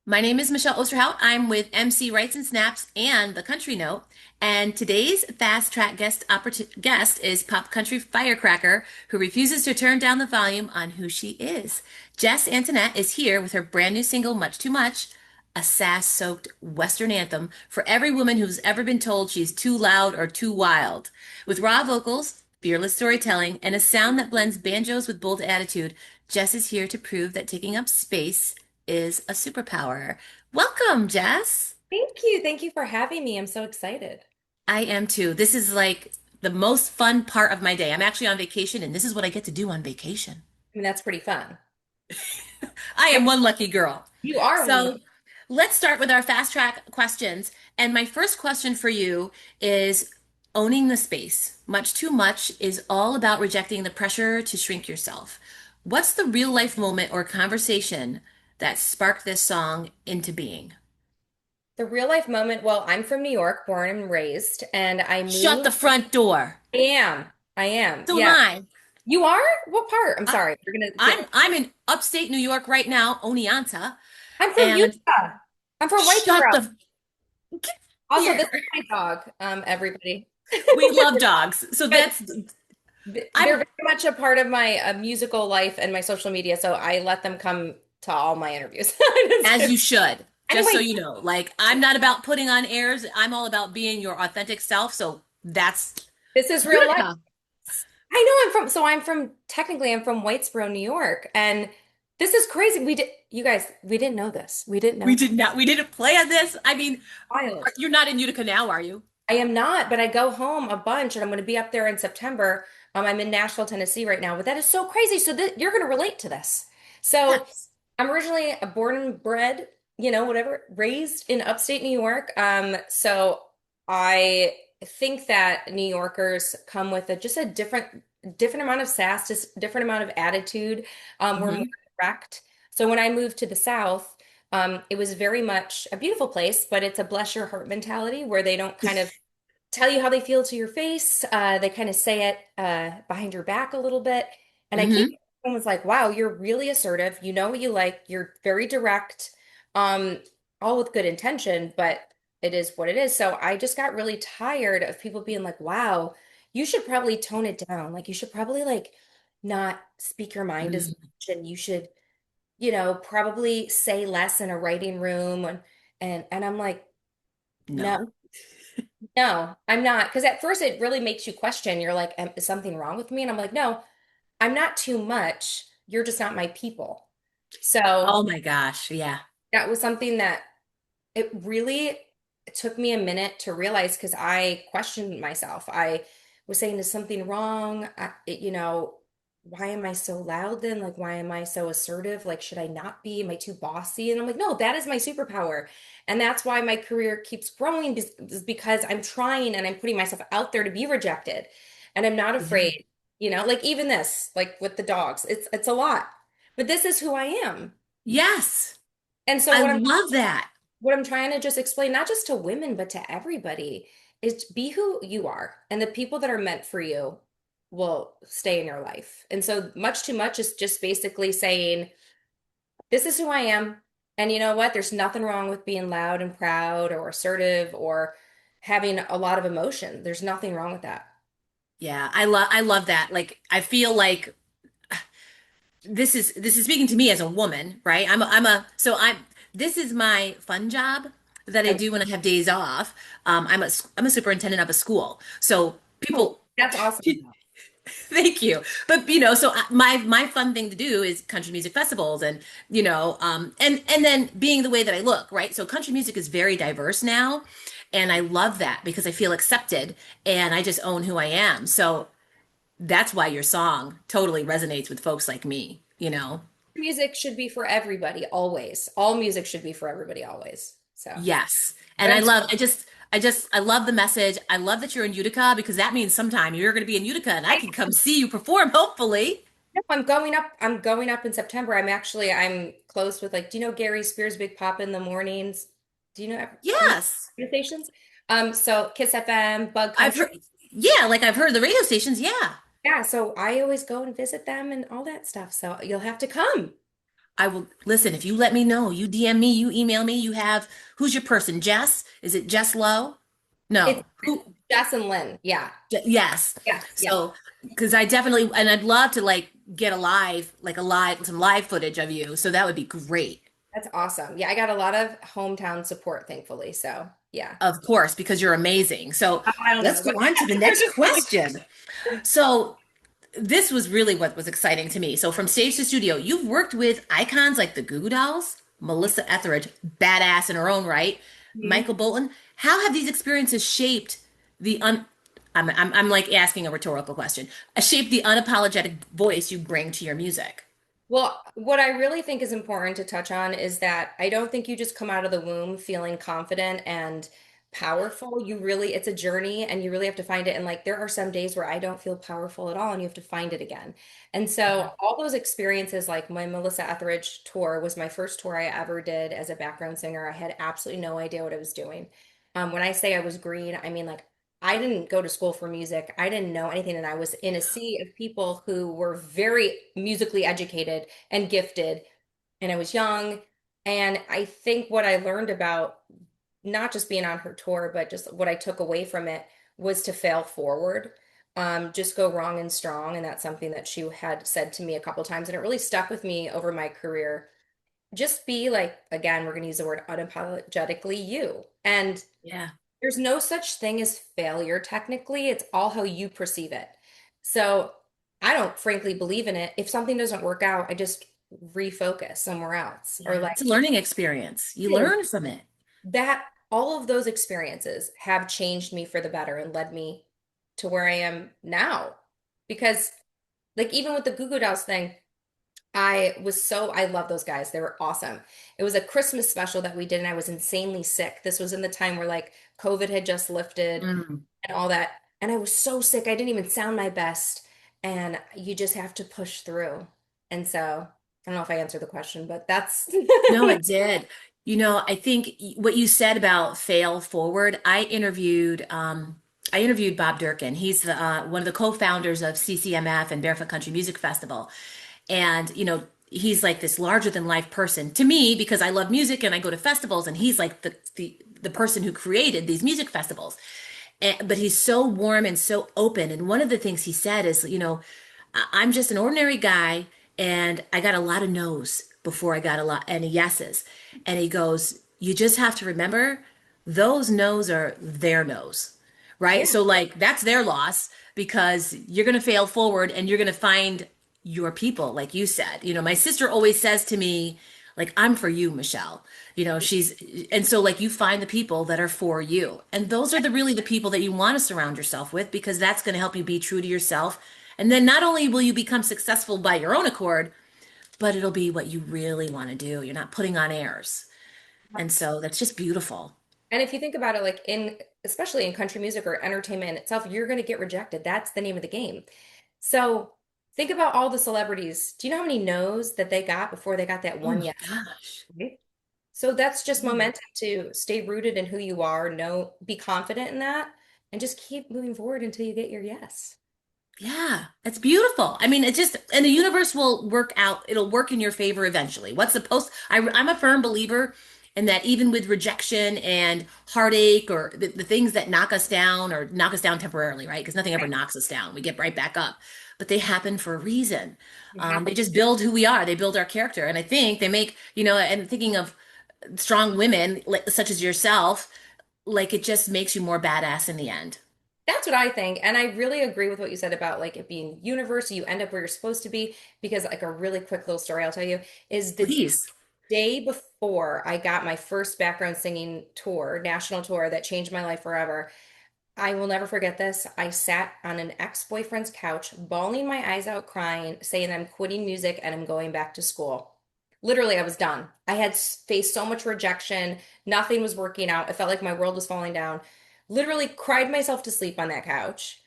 My name is Michelle Osterhout. I'm with MC Writes and Snaps and The Country Note. And today's fast track guest is pop country firecracker who refuses to turn down the volume on who she is. Jess Antonette is here with her brand new single, Much Too Much, a sass-soaked Western anthem for every woman who's ever been told she's too loud or too wild. With raw vocals, fearless storytelling, and a sound that blends banjos with bold attitude, Jess is here to prove that taking up space is a superpower. Welcome, Jess. Thank you. Thank you for having me. I'm so excited. I am too. This is like the most fun part of my day. I'm actually on vacation, and this is what I get to do on vacation. I mean, that's pretty fun. I am one lucky girl. You are one. So let's start with our fast track questions. And my first question for you is owning the space. Much too much is all about rejecting the pressure to shrink yourself. What's the real life moment or conversation that sparked this song into being? The real life moment. Well, I'm from New York, born and raised, and I Shut the moved. front door. I am. I am. So am Yeah. I. You are? What part? I'm I- sorry. You're gonna I'm get. I'm in upstate New York right now, Oneonta, I'm from and Utah. I'm from shut Whitesboro. the get Also, this here. is my dog. Everybody. We love dogs, so But that's they're I'm very much a part of my musical life and my social media, so I let them come to all my interviews. as you should. Just so Anyway, you know, like I'm not about putting on airs. I'm all about being your authentic self. So that's this is real life. Utica. I know technically I'm from Whitesboro, New York. And this is crazy. You guys, we didn't know this. We didn't know We this. did not. We didn't plan this. I mean, Wild. you're not in Utica now, are you? I am not, but I go home a bunch and I'm going to be up there in September. I'm in Nashville, Tennessee right now, but that is so crazy. So you're going to relate to this. So Yes. I'm originally a born and bred, whatever, raised in upstate New York. So I think that New Yorkers come with just a different amount of sass, just different amount of attitude. We're more Hmm. direct. So when I moved to the South, it was very much a beautiful place, but it's a bless your heart mentality where they don't kind of tell you how they feel to your face. They kind of say it behind your back a little bit. And I came Hmm. and was like, wow, you're really assertive. You know what you like. You're very direct, um, all with good intention, but it is what it is. So I just got really tired of people being like, wow, you should probably tone it down. Like you should probably like not speak your mind as much and you should, probably say less in a writing room and I'm like, no. No. No, I'm not. Because at first it really makes you question. You're like, Is something wrong with me?" And I'm like, no, I'm not too much. You're just not my people. So Oh my gosh. Yeah. that was something that it really took me a minute to realize because I questioned myself. I was saying, is something wrong? Why am I so loud then? Like, why am I so assertive? Like, should I not be? Am I too bossy? And I'm like, no, that is my superpower. And that's why my career keeps growing is because I'm trying and I'm putting myself out there to be rejected. And I'm not Yeah. afraid, like even this, like with the dogs, it's a lot. But this is who I am. Yes. And so I what I'm love that. what I'm trying to just explain, not just to women, but to everybody, is be who you are. And the people that are meant for you will stay in your life. And so much too much is just basically saying, this is who I am. And you know what? There's nothing wrong with being loud and proud or assertive or having a lot of emotion. There's nothing wrong with that. Yeah. I love that. Like I feel like this is speaking to me as a woman, right? I'm this is my fun job that I And do when I have days off. I'm a superintendent of a school. So oh, people that's awesome. thank you. But so my fun thing to do is country music festivals and and then being the way that I look, right? So country music is very diverse now, and I love that because I feel accepted and I just own who I am. So that's why your song totally resonates with folks like me. Music should be for everybody, always. All music should be for everybody, always. So, Yes. but And I love the message. I love that you're in Utica because that means sometime you're going to be in Utica and I can come see you perform, hopefully. no, I'm going up. I'm going up in September. I'm close with like, do you know Gary Spears Big Pop in the mornings? Do you know any Yes. radio stations? So Kiss FM, Bug I've Country. heard, yeah, like I've heard the radio stations. Yeah. Yeah, so I always go and visit them and all that stuff. So you'll have to come. I will listen. If you let me know, you DM me, you email me, you have who's your person? Jess? Is it Jess Lowe? It's No. Who? Jess and Lynn. Yeah. Yes. Yes. Yeah. So, because I definitely, and I'd love to like get a live, like a live, some live footage of you. So that would be great. That's awesome. Yeah, I got a lot of hometown support, thankfully. So, yeah. Of course, because you're amazing. So I don't let's know, go but on to the they're next just really question. So this was really what was exciting to me. So from stage to studio, you've worked with icons like the Goo Goo Dolls, Melissa Etheridge, badass in her own right, Mhm. Michael Bolton. How have these experiences shaped the I'm like asking a rhetorical question. Shaped the unapologetic voice you bring to your music? Well, what I really think is important to touch on is that I don't think you just come out of the womb feeling confident and powerful. You really, it's a journey and you really have to find it. And like, there are some days where I don't feel powerful at all and you have to find it again. And Yeah. so, all those experiences, like my Melissa Etheridge tour was my first tour I ever did as a background singer. I had absolutely no idea what I was doing. When I say I was green, I mean like I didn't go to school for music. I didn't know anything. And I was in a sea of people who were very musically educated and gifted. And I was young. And I think what I learned about not just being on her tour, but just what I took away from it was to fail forward. Just go wrong and strong. And that's something that she had said to me a couple times. And it really stuck with me over my career. Just be like, again, we're going to use the word unapologetically you. And Yeah. there's no such thing as failure, technically. It's all how you perceive it. So I don't frankly believe in it. If something doesn't work out, I just refocus somewhere else. Or Yeah. like It's a learning experience. You it is learn from it. that all of those experiences have changed me for the better and led me to where I am now. Because like even with the Goo Goo Dolls thing, I love those guys. They were awesome. It was a Christmas special that we did, and I was insanely sick. This was in the time where like COVID had just lifted Mm. and all that. And I was so sick. I didn't even sound my best. And you just have to push through. And so I don't know if I answered the question, but that's No, it did. I think what you said about fail forward, I interviewed Bob Durkin. He's one of the co-founders of CCMF and Barefoot Country Music Festival. And, he's like this larger than life person to me because I love music and I go to festivals and he's like the person who created these music festivals. But he's so warm and so open. And one of the things he said is, I'm just an ordinary guy and I got a lot of no's before I got a lot any yeses. And he goes, you just have to remember those no's are their no's, right? yeah. So like that's their loss because you're going to fail forward and you're going to find your people, like you said. My sister always says to me, like, I'm for you, Michelle. And so like you find the people that are for you. And those are really the people that you want to surround yourself with because that's going to help you be true to yourself. And then not only will you become successful by your own accord, but it'll be what you really want to do. You're not putting on airs. And so that's just beautiful. And if you think about it, like especially in country music or entertainment in itself, you're going to get rejected. That's the name of the game. So think about all the celebrities. Do you know how many no's that they got before they got that Oh one my yes? gosh. Right? So that's just momentum to stay rooted in who you are, know, be confident in that, and just keep moving forward until you get your yes. Yeah, it's beautiful. I mean, and the universe will work out. It'll work in your favor eventually. I'm a firm believer in that even with rejection and heartache or the things that knock us down or knock us down temporarily, right? Because nothing ever Right? knocks us down. We get right back up. But they happen for a reason. It happens. They just build who we are. They build our character. And I think they make, and thinking of strong women such as yourself, like it just makes you more badass in the end. That's what I think. And I really agree with what you said about like it being universe, you end up where you're supposed to be. Because like a really quick little story I'll tell you is the Please. day before I got my first background singing tour, national tour that changed my life forever. I will never forget this. I sat on an ex-boyfriend's couch, bawling my eyes out, crying, saying I'm quitting music and I'm going back to school. Literally, I was done. I had faced so much rejection. Nothing was working out. I felt like my world was falling down. Literally cried myself to sleep on that couch.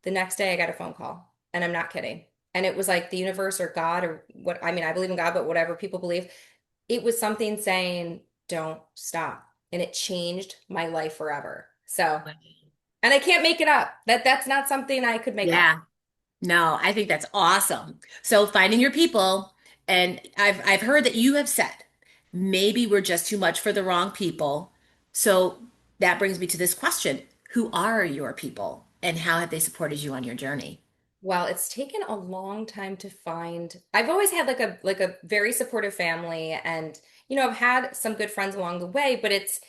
The next day, I got a phone call, and I'm not kidding. And it was like the universe or God or what, I mean, I believe in God, but whatever people believe, it was something saying, don't stop. And it changed my life forever. So, and I can't make it up. That's not something I could make up. Yeah. No, I think that's awesome. So finding your people And I've heard that you have said maybe we're just too much for the wrong people. So that brings me to this question. Who are your people and how have they supported you on your journey? Well, it's taken a long time to find. I've always had like a very supportive family and I've had some good friends along the way, but it's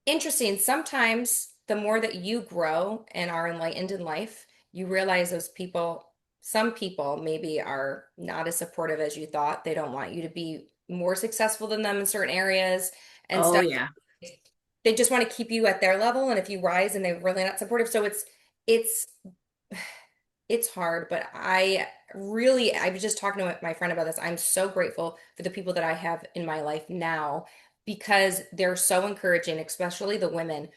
interesting. Sometimes the more that you grow and are enlightened in life, you realize some people maybe are not as supportive as you thought. They don't want you to be more successful than them in certain areas and Oh stuff. yeah. They just want to keep you at their level, and if you rise and they're really not supportive, so it's it's hard, but I was just talking to my friend about this. I'm so grateful for the people that I have in my life now because they're so encouraging, especially the women.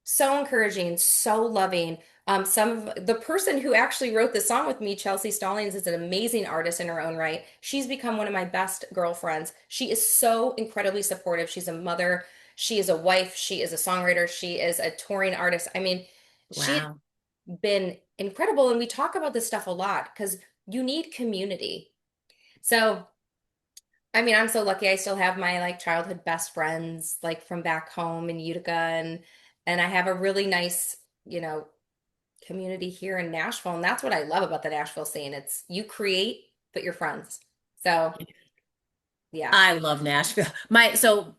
So encouraging, so loving. Some of the person who actually wrote the song with me, Chelsea Stallings, is an amazing artist in her own right. She's become one of my best girlfriends. She is so incredibly supportive. She's a mother, she is a wife, she is a songwriter, she is a touring artist. I mean, she Wow. been incredible. And we talk about this stuff a lot because you need community. So, I mean, I'm so lucky I still have my like childhood best friends like from back home in Utica and I have a really nice, you know, community here in Nashville. And that's what I love about the Nashville scene. It's you create, but you're friends. So, yeah. I love Nashville. So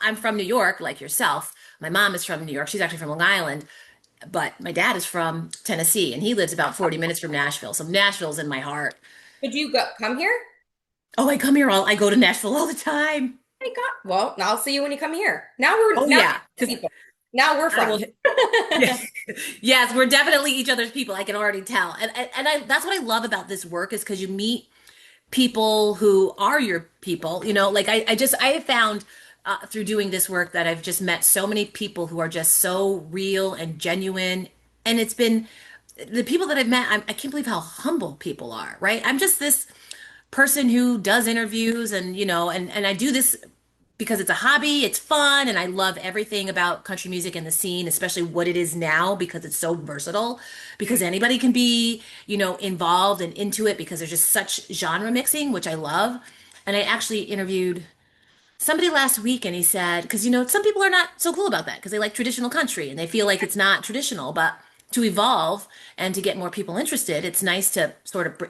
I'm from New York, like yourself. My mom is from New York. She's actually from Long Island, but my dad is from Tennessee and he lives about 40 minutes from Nashville. So Nashville's in my heart. Did you go come here? Oh, I go to Nashville all the time. My God. Well, I'll see you when you come here. Oh Now yeah, we're because people. Now we're I will. friends. Yeah. Yes, we're definitely each other's people. I can already tell. And that's what I love about this work is because you meet people who are your people. Like I have found through doing this work that I've just met so many people who are just so real and genuine. And it's been the people that I've met, I can't believe how humble people are, right? I'm just this person who does interviews and I do this because it's a hobby, it's fun, and I love everything about country music and the scene, especially what it is now because it's so versatile, because anybody can be, involved and into it because there's just such genre mixing, which I love. And I actually interviewed somebody last week and he said, because, some people are not so cool about that because they like traditional country and they feel like it's not traditional, but to evolve and to get more people interested, it's nice to sort of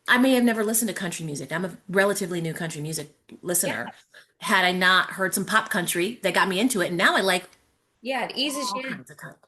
I may have never listened to country music. I'm a relatively new country music Yeah. listener. Had I not heard some pop country that got me into it, and now I like Yeah, it eases all you in. kinds of country.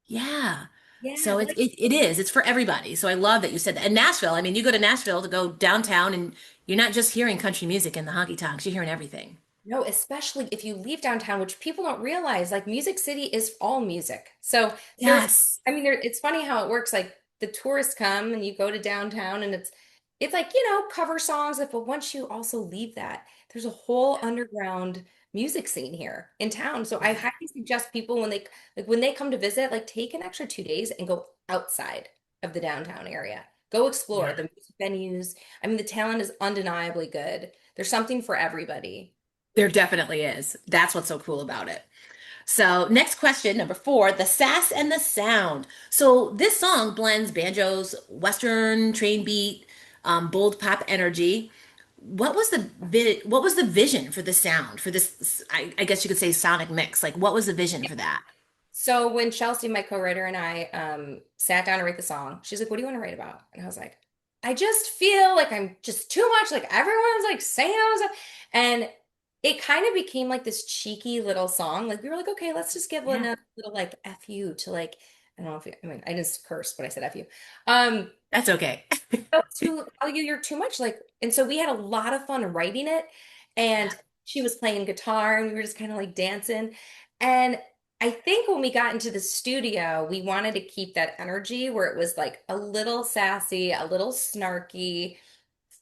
Yeah. Yeah, So well, it is. It's for everybody. So I love that you said that. And Nashville, I mean, you go to Nashville to go downtown and you're not just hearing country music and the honky tonks, you're hearing everything. no, especially if you leave downtown, which people don't realize, like Music City is all music. So Yes. it's funny how it works. Like the tourists come and you go to downtown and it's like, cover songs. But once you also leave that, there's a whole underground music scene here in town. So I Yeah. highly suggest people when they come to visit, like take an extra 2 days and go outside of the downtown area. Go explore Yeah. the music venues. I mean, the talent is undeniably good. There's something for everybody. There definitely is. That's what's so cool about it. So, next question, number four, the sass and the sound. So, this song blends banjos, Western train beat, bold pop energy. What was the vision for the sound for this? I guess you could say sonic mix. Like, what was the vision for that? So when Chelsea, my co-writer, and I sat down to write the song, she's like, "What do you want to write about?" And I was like, "I just feel like I'm just too much. Like everyone's like saying I was," and it kind of became like this cheeky little song. Like we were like, "Okay, let's just give Yeah, a little like f you to like I don't know if you, I mean I didn't curse, but I said f you." Um, that's okay. to tell you you're too much like and so we had a lot of fun writing it and she was playing guitar and we were just kind of like dancing and I think when we got into the studio we wanted to keep that energy where it was like a little sassy, a little snarky,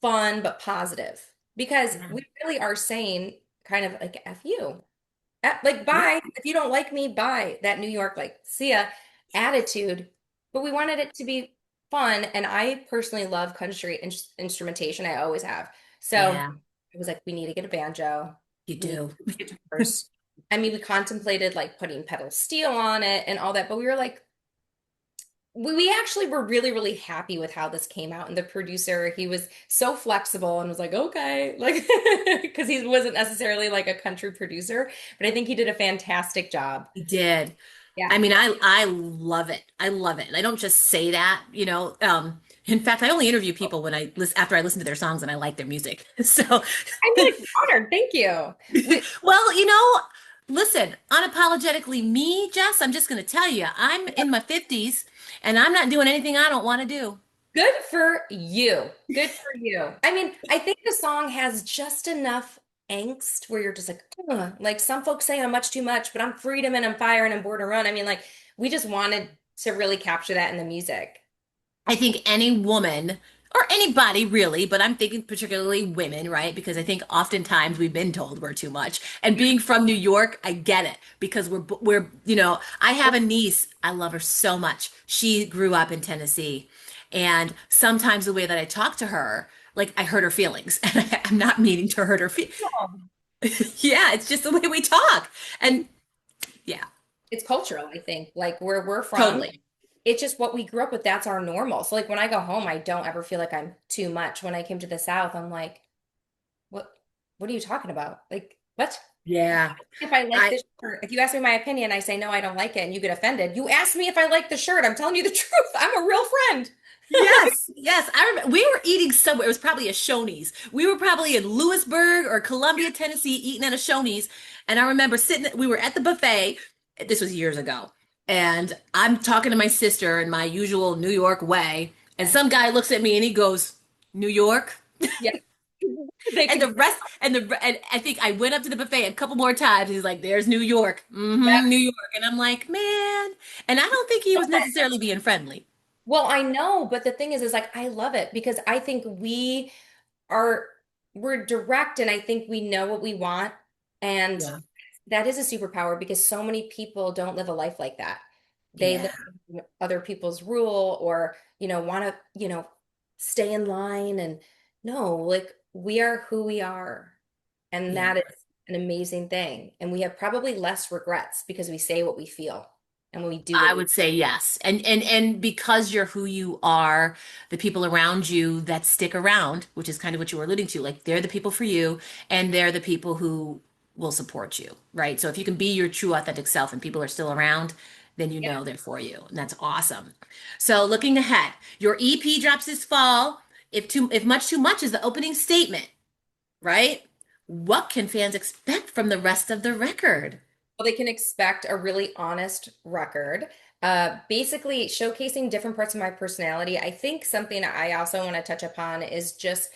fun but positive because Yeah, we really are saying kind of like f you. Like, yeah, bye. If you don't like me, bye. That New York, like, see ya attitude. But we wanted it to be fun. And I personally love country instrumentation. I always have. So yeah, it was like, we need to get a banjo. you We need do. guitars. I mean, we contemplated like putting pedal steel on it and all that. But we were like, we actually were really, really happy with how this came out. And the producer, he was so flexible and was like, okay, like, because he wasn't necessarily like a country producer, but I think he did a fantastic job. He did. Yeah. I mean, I love it. I love it. And I don't just say that, you know. In fact, I only interview people when I listen after I listen to their songs and I like their music. So, I'm like honored. Thank you. We, well, you know, listen, unapologetically me, Jess, I'm just going to tell you, I'm in my 50s and I'm not doing anything I don't want to do. good for you. Good for you. I mean, I think the song has just enough angst where you're just like, ugh. Like some folks say I'm much too much, but I'm freedom and I'm fire and I'm born to run. I mean, like we just wanted to really capture that in the music. I think any woman or anybody really, but I'm thinking particularly women, right? Because I think oftentimes we've been told we're too much. And being from New York, I get it because you know, I have a niece. I love her so much. She grew up in Tennessee. And sometimes the way that I talk to her, like I hurt her feelings and I'm not meaning to hurt her feelings. Yeah, it's just the way we talk. And yeah, It's cultural, I think. Like where we're from, totally. it's just what we grew up with. That's our normal. So like when I go home, I don't ever feel like I'm too much. When I came to the South, I'm like, what what are you talking about? Like, what? Yeah. If I like I this shirt, if you ask me my opinion, I say no, I don't like it, and you get offended. You ask me if I like the shirt. I'm telling you the truth. I'm a real friend. Yes, yes. I remember we were eating somewhere. It was probably a Shoney's. We were probably in Lewisburg or Columbia, Tennessee, eating at a Shoney's. And I remember we were at the buffet. This was years ago. And I'm talking to my sister in my usual New York way. And some guy looks at me and he goes, New York? Yeah, they And can. and I think I went up to the buffet a couple more times. He's like, there's New York. Mm-hmm, New York. And I'm like, man. And I don't think he was necessarily being friendly. Well, I know, but the thing is like I love it because I think are we're direct and I think we know what we want. And Yeah. that is a superpower because so many people don't live a life like that. They live Yeah. other people's rule or, want to, stay in line and no, like we are who we are. And Yeah. that is an amazing thing. And we have probably less regrets because we say what we feel and we do I what we would say yes. And because you're who you are, the people around you that stick around, which is kind of what you were alluding to, like they're the people for you and they're the people who will support you, right? So if you can be your true authentic self and people are still around, then you yeah. know they're for you. And that's awesome. So looking ahead, your EP drops this fall. If much too much is the opening statement, right? What can fans expect from the rest of the record? Well, they can expect a really honest record, basically showcasing different parts of my personality. I think something I also want to touch upon is just,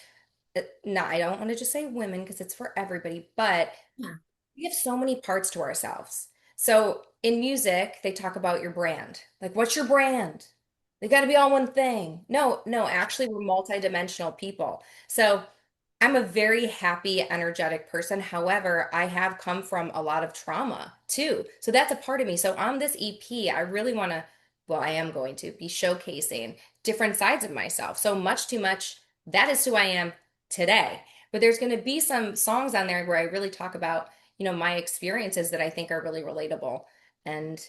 no, I don't want to just say women because it's for everybody, but Yeah. we have so many parts to ourselves. So in music, they talk about your brand. Like, what's your brand? They got to be all one thing. No, no, actually, we're multidimensional people. So I'm a very happy, energetic person. However, I have come from a lot of trauma too. So that's a part of me. So on this EP, I really want to, well, I am going to be showcasing different sides of myself. So much too much, that is who I am today. But there's going to be some songs on there where I really talk about, my experiences that I think are really relatable. And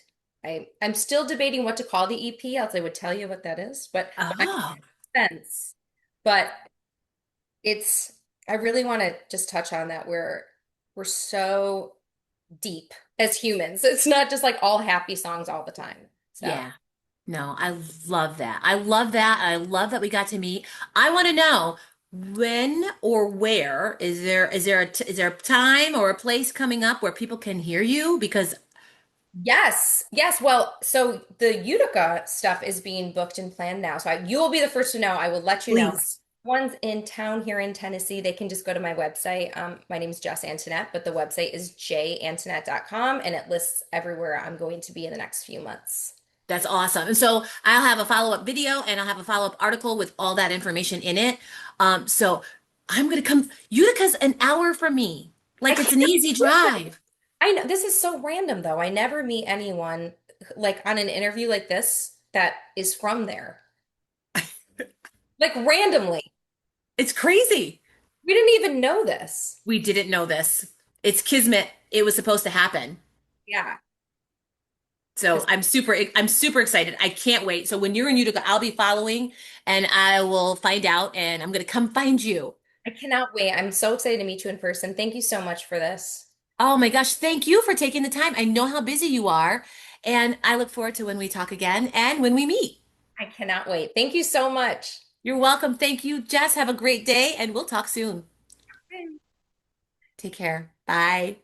I'm still debating what to call the EP, else I would tell you what that is. But I Oh, sense. But it's I really want to just touch on that we're so deep as humans. It's not just like all happy songs all the time. So yeah. No, I love that. I love that. I love that we got to meet. I want to know when or where is there a time or a place coming up where people can hear you? Because yes, yes. Well, so the Utica stuff is being booked and planned now. So you will be the first to know. I will let you know. please, One's in town here in Tennessee. They can just go to my website. My name is Jess Antonette, but the website is jantonette.com and it lists everywhere I'm going to be in the next few months. that's awesome. And so I'll have a follow-up video and I'll have a follow-up article with all that information in it. So I'm gonna come. Utica's an hour from me. I Like can't it's an easy believe it. drive. I know this is so random though. I never meet anyone like on an interview like this that is from there. Like randomly. It's crazy. We didn't even know this. We didn't know this. It's kismet. It was supposed to happen. Yeah. So I'm super excited. I can't wait. So when you're in Utica, I'll be following and I will find out and I'm going to come find you. I cannot wait. I'm so excited to meet you in person. Thank you so much for this. Oh my gosh, thank you for taking the time. I know how busy you are, and I look forward to when we talk again and when we meet. I cannot wait. Thank you so much. You're welcome. Thank you, Jess. Have a great day, and we'll talk soon. Take care. Bye.